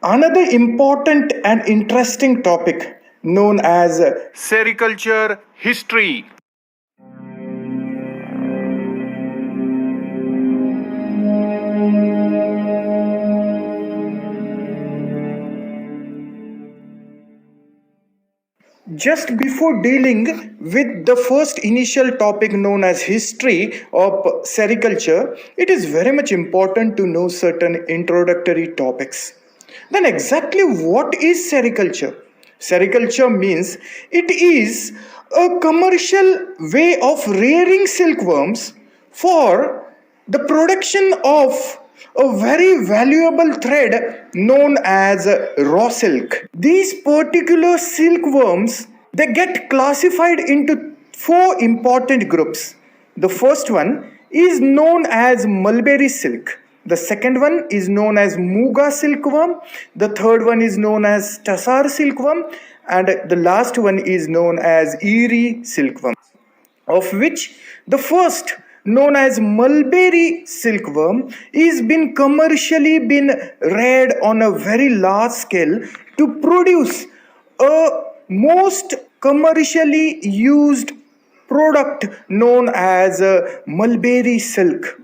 Another important and interesting topic known as sericulture history. Just before dealing with the first initial topic known as history of sericulture, it is very much important to know certain introductory topics. Then, exactly what is sericulture? Sericulture means it is a commercial way of rearing silkworms for the production of a very valuable thread known as raw silk. These particular silkworms, they get classified into four important groups. The first one is known as mulberry silk. The second one is known as Muga silkworm. The third one is known as Tassar silkworm. And the last one is known as Erie silkworm, of which the first, known as mulberry silkworm, is been commercially been reared on a very large scale to produce a most commercially used product known as mulberry silk.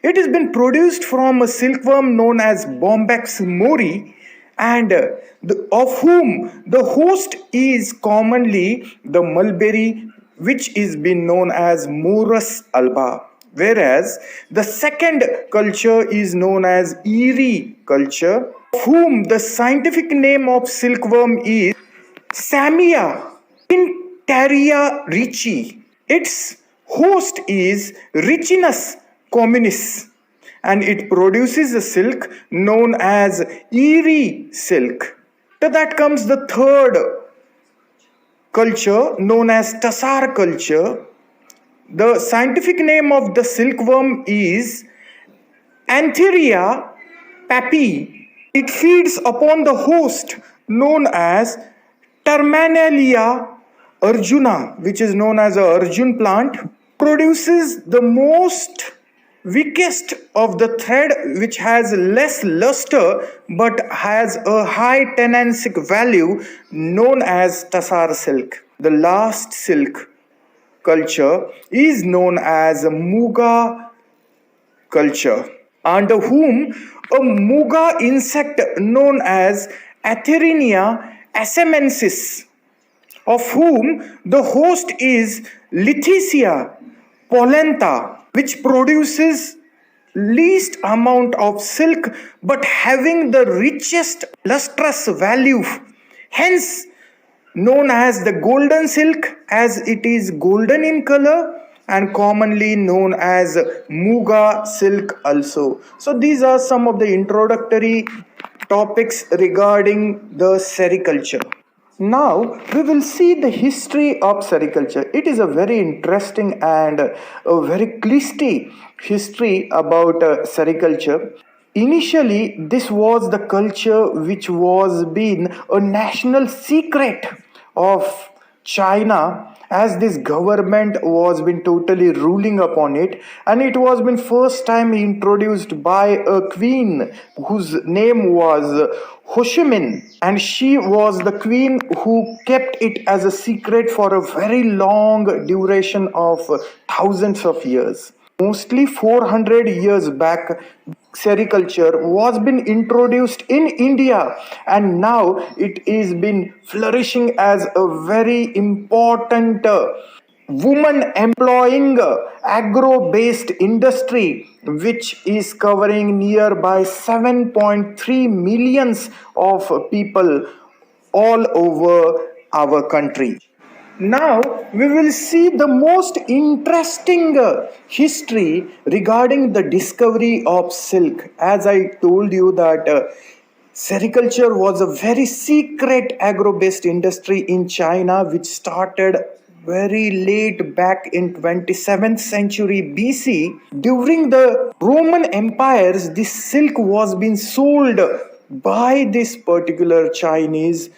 It has been produced from a silkworm known as Bombax mori, and of whom the host is commonly the mulberry, which is been known as Morus alba, whereas the second culture is known as Erie culture, of whom the scientific name of silkworm is Samia Pintaria ricci. Its host is Ricinus communis, and it produces a silk known as Erie silk. To that comes the third culture known as Tassar culture. The scientific name of the silkworm is Antheria papi. It feeds upon the host known as Terminalia arjuna, which is known as a Arjun plant, produces the most weakest of the thread, which has less luster but has a high tenancy value, known as Tassar silk. The last silk culture is known as Muga culture, under whom a Muga insect known as Atherinia asamensis, of whom the host is Lithicia polenta, which produces least amount of silk but having the richest lustrous value, hence known as the golden silk, as it is golden in color, and commonly known as Muga silk also. So these are some of the introductory topics regarding the sericulture. Now we will see the history of sericulture. It is a very interesting and a very clisty history about sericulture. Initially, this was the culture which was been a national secret of China, as this government was been totally ruling upon it, and it was been first time introduced by a queen whose name was Ho Chi Minh, and she was the queen who kept it as a secret for a very long duration of thousands of years. Mostly 400 years back, sericulture was been introduced in India, and now it is been flourishing as a very important woman employing agro based industry, which is covering nearby 7.3 millions of people all over our country. Now we will see the most interesting history regarding the discovery of silk. As I told you that sericulture was a very secret agro-based industry in China, which started very late back in 27th century BC. During the Roman empires, this silk was being sold by this particular Chinese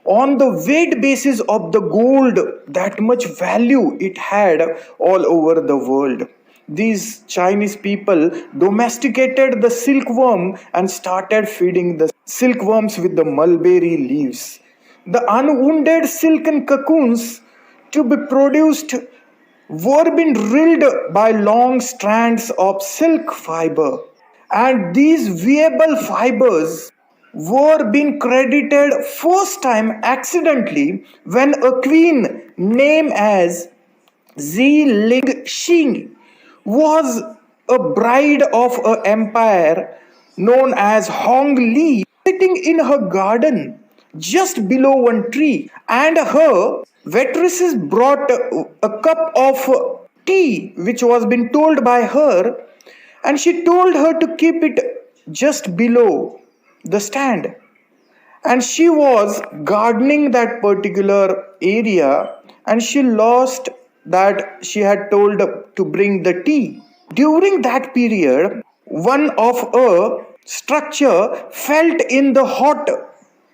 on the weight basis of the gold, that much value it had all over the world. these Chinese people domesticated the silkworm and started feeding the silkworms with the mulberry leaves. The unwounded silken cocoons to be produced were being reeled by long strands of silk fiber, and these wearable fibers were being credited first time accidentally when a queen named as Zi Ling Xing was a bride of an empire known as Hong Li, sitting in her garden just below one tree, and her waitresses brought a cup of tea which was been told by her, and she told her to keep it just below the stand, and she was gardening that particular area, and she lost that she had told to bring the tea. During that period, one of a structure felt in the hot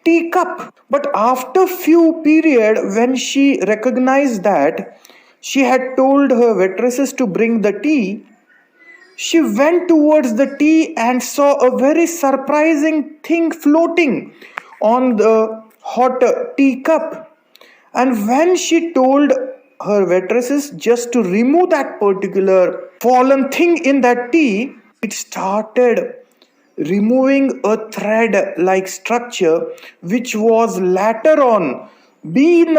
teacup, but after few period when she recognized that she had told her waitresses to bring the tea, she went towards the tea and saw a very surprising thing floating on the hot teacup. And when she told her waitresses just to remove that particular fallen thing in that tea, it started removing a thread like structure which was later on been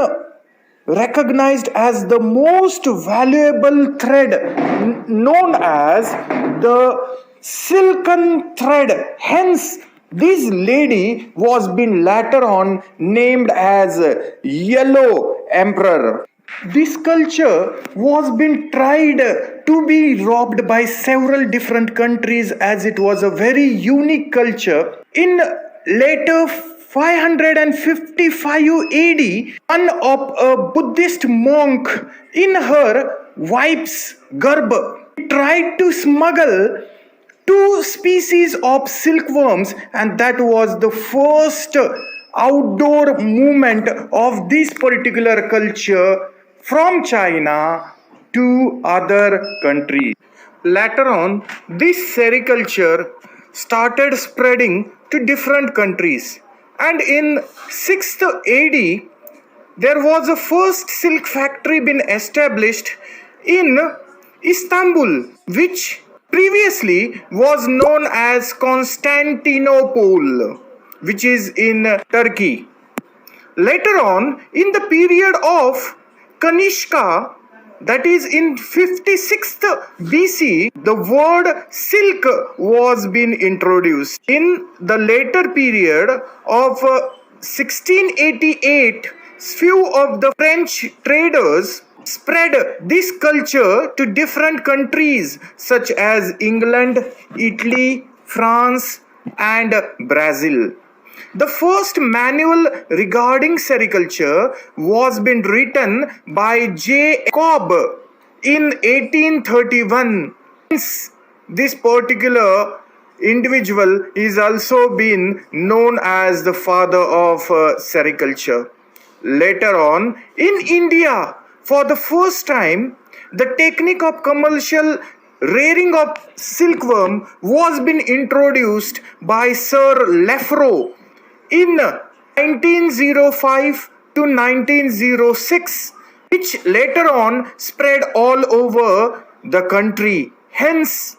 recognized as the most valuable thread known as the silken thread. Hence this lady was been later on named as Yellow Emperor. This culture was been tried to be robbed by several different countries as it was a very unique culture. In later 555 AD, one of a Buddhist monk in her wife's garb tried to smuggle two species of silkworms, and that was the first outdoor movement of this particular culture from China to other countries. Later on, this sericulture started spreading to different countries, and in 6th AD, there was a first silk factory been established in Istanbul, which previously was known as Constantinople, which is in Turkey. Later on, in the period of Kanishka, that is in 56th BC, the word silk was being introduced. In the later period of 1688, few of the French traders spread this culture to different countries such as England, Italy, France, and Brazil. The first manual regarding sericulture was been written by Jacob in 1831. This particular individual is also been known as the father of sericulture. Later on, in India, for the first time, the technique of commercial rearing of silkworm was been introduced by Sir Lefroy in 1905 to 1906, which later on spread all over the country. Hence,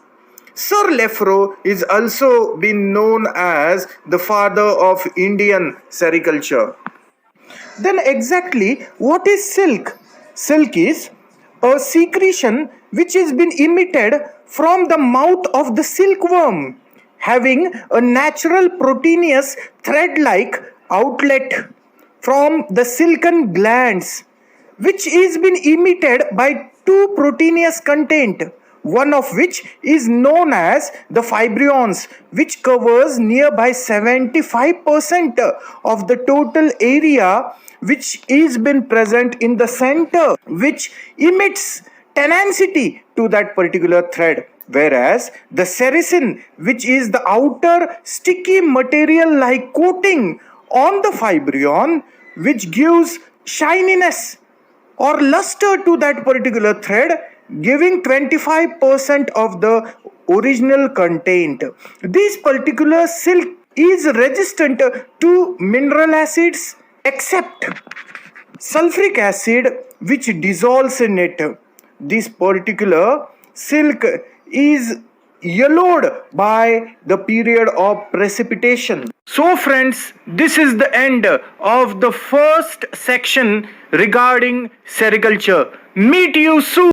Sir Lefroy is also been known as the father of Indian sericulture. Then exactly what is silk? Silk is a secretion which has been emitted from the mouth of the silkworm, having a natural proteinous thread-like outlet from the silken glands, which is been emitted by two proteinous content, one of which is known as the fibrons, which covers nearby 75% of the total area, which is been present in the center, which emits tenacity to that particular thread, whereas the sericin, which is the outer sticky material like coating on the fibron, which gives shininess or luster to that particular thread, giving 25% of the original content. This particular silk is resistant to mineral acids except sulfuric acid, which dissolves in it. This particular silk is yellowed by the period of precipitation. So friends, this is the end of the first section regarding sericulture. Meet you soon.